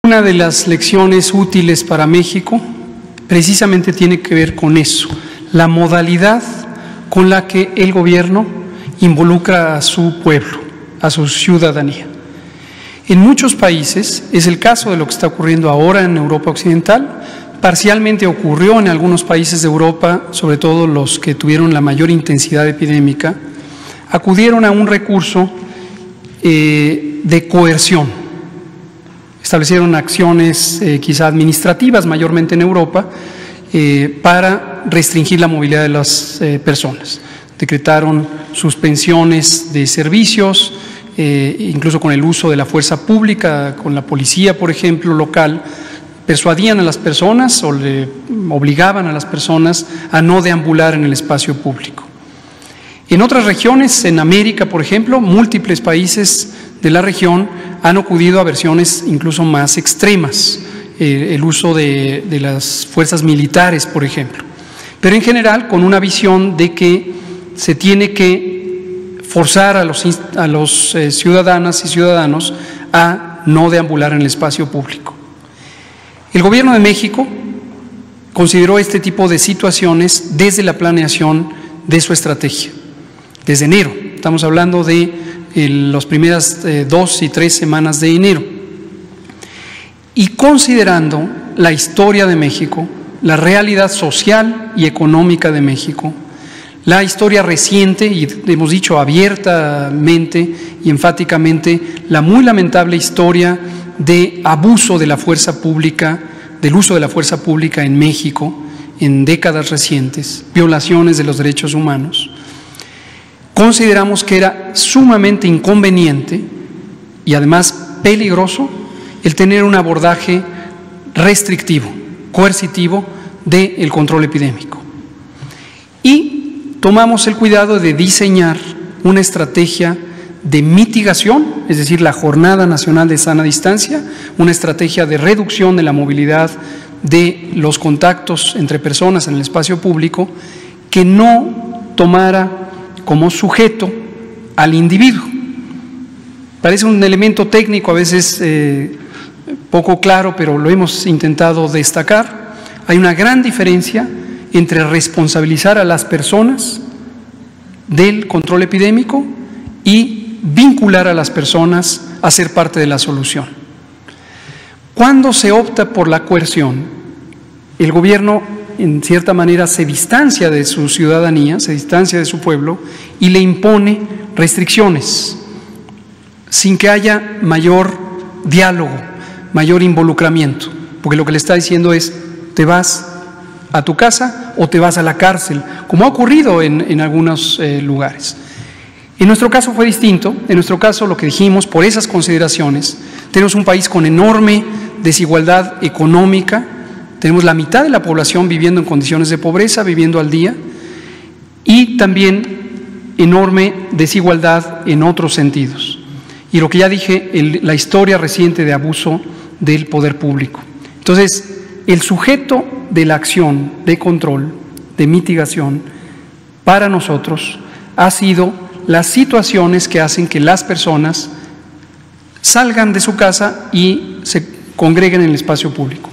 Una de las lecciones útiles para México precisamente tiene que ver con eso, la modalidad con la que el gobierno involucra a su pueblo, a su ciudadanía. En muchos países, es el caso de lo que está ocurriendo ahora en Europa Occidental, parcialmente ocurrió en algunos países de Europa, sobre todo los que tuvieron la mayor intensidad epidémica, acudieron a un recurso de coerción. Establecieron acciones quizá administrativas, mayormente en Europa, para restringir la movilidad de las personas. Decretaron suspensiones de servicios, incluso con el uso de la fuerza pública, con la policía, por ejemplo, local, persuadían a las personas o le obligaban a las personas a no deambular en el espacio público. En otras regiones, en América, por ejemplo, múltiples países de la región han acudido a versiones incluso más extremas, el uso de las fuerzas militares, por ejemplo, pero en general con una visión de que se tiene que forzar a los ciudadanas y ciudadanos a no deambular en el espacio público. El Gobierno de México consideró este tipo de situaciones desde la planeación de su estrategia, desde enero. Estamos hablando de las primeras 2 y 3 semanas de enero. Y considerando la historia de México, la realidad social y económica de México, la historia reciente, y hemos dicho abiertamente y enfáticamente, la muy lamentable historia de abuso de la fuerza pública, del uso de la fuerza pública en México en décadas recientes, violaciones de los derechos humanos, consideramos que era sumamente inconveniente y además peligroso el tener un abordaje restrictivo, coercitivo del control epidémico. Y tomamos el cuidado de diseñar una estrategia de mitigación, es decir, la Jornada Nacional de Sana Distancia, una estrategia de reducción de la movilidad de los contactos entre personas en el espacio público, que no tomara como sujeto al individuo. Parece un elemento técnico, a veces poco claro, pero lo hemos intentado destacar. Hay una gran diferencia entre responsabilizar a las personas del control epidémico y vincular a las personas a ser parte de la solución. Cuando se opta por la coerción, el gobierno en cierta manera se distancia de su ciudadanía, se distancia de su pueblo y le impone restricciones sin que haya mayor diálogo, mayor involucramiento, porque lo que le está diciendo es: te vas a tu casa o te vas a la cárcel, como ha ocurrido en algunos lugares. En nuestro caso fue distinto. En nuestro caso, lo que dijimos, por esas consideraciones, tenemos un país con enorme desigualdad económica, tenemos la mitad de la población viviendo en condiciones de pobreza, viviendo al día, y también enorme desigualdad en otros sentidos. Y lo que ya dije, la historia reciente de abuso del poder público. Entonces, el sujeto de la acción de control, de mitigación, para nosotros ha sido las situaciones que hacen que las personas salgan de su casa y se congreguen en el espacio público.